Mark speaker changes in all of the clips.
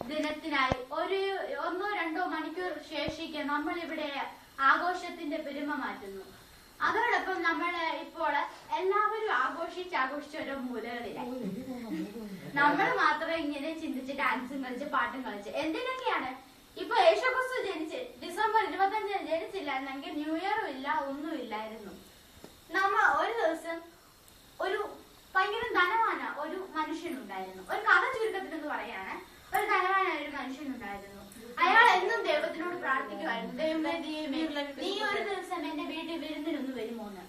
Speaker 1: ദിനത്തിനായി ഒന്നോ രണ്ടോ മണിക്കൂർ ശേഷിക്കെ നമ്മൾ ഇവിടെ ആഘോഷത്തിന്റെ പെരുമ മാറ്റുന്നു. അതോടൊപ്പം നമ്മൾ ഇപ്പോൾ എല്ലാവരും ആഘോഷിച്ച് ഓരോ മൂലകളിലായി. നമ്മൾ മാത്രം ഇങ്ങനെ ചിന്തിച്ച് ഡാൻസും കളിച്ച് പാട്ടും കളിച്ച് എന്തിനൊക്കെയാണ്. ഇപ്പൊ യേശുക്രിസ്തു ജനിച്ച് ഡിസംബർ 25 ജനിച്ചില്ലായിരുന്നെങ്കിൽ ന്യൂ ഇയറും ഇല്ല, ഒന്നുമില്ലായിരുന്നു. നമ്മ ഒരു ദിവസം ഒരു ഭയങ്കര ധനവാന ഒരു മനുഷ്യനുണ്ടായിരുന്നു. ഒരു കഥ ചുരുക്കത്തിലെന്ന് പറയാണ്, ഒരു ധനവാനായ ഒരു മനുഷ്യനുണ്ടായിരുന്നു. അയാൾ എന്നും ദൈവത്തിനോട് പ്രാർത്ഥിക്കുമായിരുന്നു, ദൈവമേ നീ ഒരു ദിവസം എന്റെ വീട്ടിൽ വിരുന്നിനൊന്ന് വരുമോന്ന്.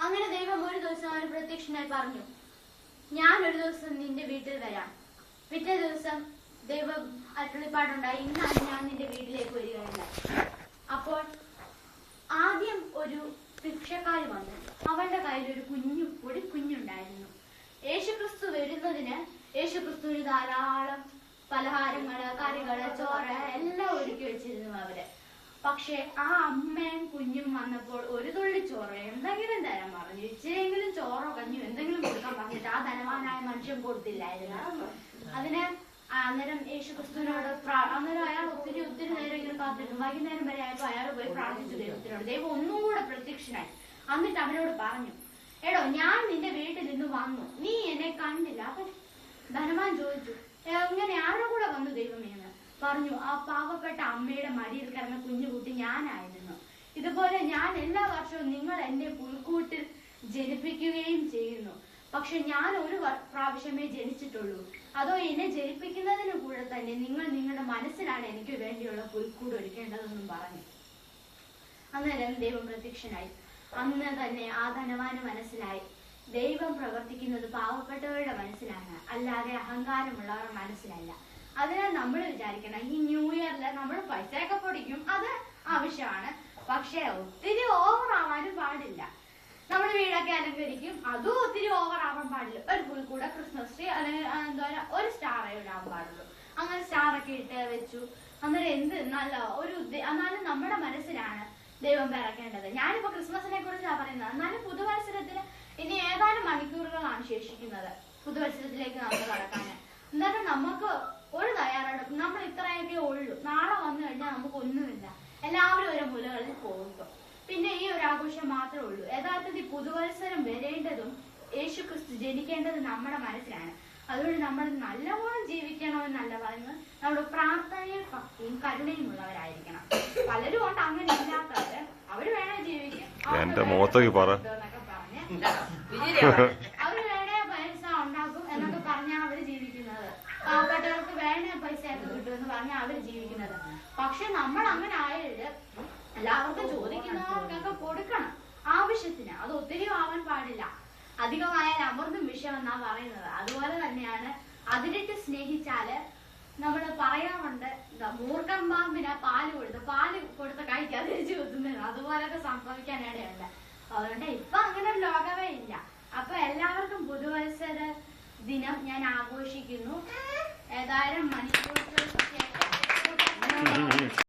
Speaker 1: അങ്ങനെ ദൈവം ഒരു ദിവസം ഒരു പ്രത്യക്ഷനായി പറഞ്ഞു, ഞാൻ ഒരു ദിവസം നിന്റെ വീട്ടിൽ വരാം. പിറ്റേ ദിവസം ദൈവം അരുളിപ്പാടുണ്ടായി, ഇന്നാണ് ഞാൻ നിന്റെ വീട്ടിലേക്ക് വരികയില്ല. അപ്പോൾ ആദ്യം ഒരു ഭിക്ഷക്കാരി വന്നു. അവളുടെ കയ്യിൽ ഒരു കുഞ്ഞുണ്ടായിരുന്നു. യേശുക്രിസ്തു വരുന്നതിന് യേശുക്രിസ്തുവിന് ധാരാളം പലഹാരങ്ങള്, കറികള്, ചോറ് എല്ലാം ഒരുക്കി വെച്ചിരുന്നു അവര്. പക്ഷെ ആ അമ്മയും കുഞ്ഞും വന്നപ്പോൾ ഒരു തുള്ളി ചോറ് എന്തെങ്കിലും തരാൻ പറഞ്ഞു. ഇച്ചിരിയെങ്കിലും ചോറോ കഞ്ഞോ എന്തെങ്കിലും കൊടുക്കാൻ പറഞ്ഞിട്ട് ആ ധനവാനായ മനുഷ്യൻ കൊടുത്തില്ലായിരുന്നു. അന്നേരം യേശുക്രിസ്തുവിനോട് അന്നേരം അയാൾ ഒത്തിരി നേരം ഇങ്ങനെ കാത്തിരുന്നു. വൈകുന്നേരം വരെ ആയപ്പോ അയാൾ പോയി പ്രാർത്ഥിച്ചു ദൈവത്തിനോട്. ദൈവം ഒന്നും കൂടെ പ്രത്യക്ഷനായി. എന്നിട്ട് അവനോട് പറഞ്ഞു, എടോ ഞാൻ നിന്റെ വീട്ടിൽ നിന്ന് വന്നു, നീ എന്നെ കണ്ടില്ല. അപ്പൊ ധനവാൻ ചോദിച്ചു, എങ്ങനെ ആരുടെ കൂടെ വന്നു ദൈവമേന്ന്? പറഞ്ഞു, ആ പാവപ്പെട്ട അമ്മയുടെ മടിയിൽ കിടന്ന കുഞ്ഞുകുട്ടി ഞാനായിരുന്നു. ഇതുപോലെ ഞാൻ എല്ലാ വർഷവും നിങ്ങൾ എന്നെ പുൽക്കൂട്ടിൽ ജനിപ്പിക്കുകയും ചെയ്യുന്നു. പക്ഷെ ഞാൻ ഒരു പ്രാവശ്യമേ ജനിച്ചിട്ടുള്ളൂ. അതോ എന്നെ ജനിപ്പിക്കുന്നതിന് കൂടെ തന്നെ നിങ്ങൾ നിങ്ങളുടെ മനസ്സിലാണ് എനിക്ക് വേണ്ടിയുള്ള പുൽക്കൂട് ഒരുക്കേണ്ടതെന്നും പറഞ്ഞു. അന്നേരം ദൈവം പ്രത്യക്ഷനായി. അന്ന് തന്നെ ആ ധനവാന് മനസ്സിലായി, ദൈവം പ്രവർത്തിക്കുന്നത് പാവപ്പെട്ടവരുടെ മനസ്സിലാണ്, അല്ലാതെ അഹങ്കാരമുള്ളവരുടെ മനസ്സിലല്ല. അതിനാൽ നമ്മൾ വിചാരിക്കണം, ഈ ന്യൂ ഇയറിൽ നമ്മൾ പൈസയൊക്കെ പൊടിക്കും, അത് ആവശ്യമാണ്. പക്ഷെ ഒത്തിരി ഓവർ ആവാനും പാടില്ല. നമ്മൾ വീടൊക്കെ അലങ്കരിക്കും, അതും ഒത്തിരി ഓവർ ആവാൻ പാടില്ല. ഒരു പുൽക്കൂട, ക്രിസ്മസ് ട്രീ, അല്ലെങ്കിൽ എന്താ ഒരു സ്റ്റാർ ഇടാൻ പാടുള്ളൂ. അങ്ങനെ സ്റ്റാറൊക്കെ ഇട്ട് വെച്ചു. അന്നേരം എന്ത് നല്ല ഒരു എന്നാലും നമ്മുടെ മനസ്സിലാണ് ദൈവം പിറക്കേണ്ടത്. ഞാനിപ്പോ ക്രിസ്മസിനെ കുറിച്ചാണ് പറയുന്നത്. എന്നാലും പുതുവത്സരത്തിന് ഇനി ഏതാനും മണിക്കൂറുകളാണ് ശേഷിക്കുന്നത് പുതുവത്സരത്തിലേക്ക് നമുക്ക് കടക്കാന്. എന്നാലും നമുക്ക് ഒരു തയ്യാറെടുപ്പ്, നമ്മൾ ഇത്രയൊക്കെ ഉള്ളൂ. നാളെ വന്നു കഴിഞ്ഞാൽ നമുക്ക് ഒന്നുമില്ല, എല്ലാവരും ഓരോ മൂലകളിൽ പോകും. പിന്നെ ഈ ഒരു ആഘോഷം മാത്രമേ ഉള്ളൂ. യഥാർത്ഥത്തിൽ പുതുവത്സരം വരേണ്ടതും യേശുക്രിസ്തു ജനിക്കേണ്ടത് നമ്മുടെ മനസ്സിലാണ്. അതുകൊണ്ട് നമ്മൾ നല്ലവണ്ണം ജീവിക്കണമെന്നല്ല പറയുന്നത്, നമ്മുടെ പ്രാർത്ഥനയിൽ ഭക്തിയും കരുണയും ഉള്ളവരായിരിക്കണം. പലരും ഉണ്ട് അങ്ങനെ ഇല്ലാത്തവര്, അവര് വേണേ ജീവിക്കും, അവര് വേണേ പൈസ ഉണ്ടാക്കും എന്നൊക്കെ പറഞ്ഞാൽ അവര് ജീവിക്കുന്നത്. പാവപ്പെട്ടവർക്ക് വേണേ പൈസയൊക്കെ കിട്ടുമെന്ന് പറഞ്ഞാൽ അവര് ജീവിക്കുന്നത്. പക്ഷെ നമ്മൾ അങ്ങനെ ആയത് എല്ലാവർക്കും ചോദിക്കുന്നവർക്കൊക്കെ കൊടുക്കണം ആവശ്യത്തിന്. അത് ഒത്തിരി ആവാൻ പാടില്ല. അധികമായാൽ അമൃതും വിഷം എന്നാ പറയുന്നത്. അതുപോലെ തന്നെയാണ് അതിലിട്ട് സ്നേഹിച്ചാല് നമ്മൾ പറയാറുണ്ട്, മൂർഖൻ പാമ്പിന് പാല് കൊടുത്ത കഴിക്കാതെ തിരിച്ചു കുത്തുന്നത്. അതുപോലൊക്കെ സംഭവിക്കാനിടയുണ്ട്. അതുകൊണ്ട് ഇപ്പൊ അങ്ങനെ ഒരു ലോകമേ ഇല്ല. അപ്പൊ എല്ലാവർക്കും പുതുവത്സര ദിനം ഞാൻ ആഘോഷിക്കുന്നു. ഏതായാലും മണിക്കൂർ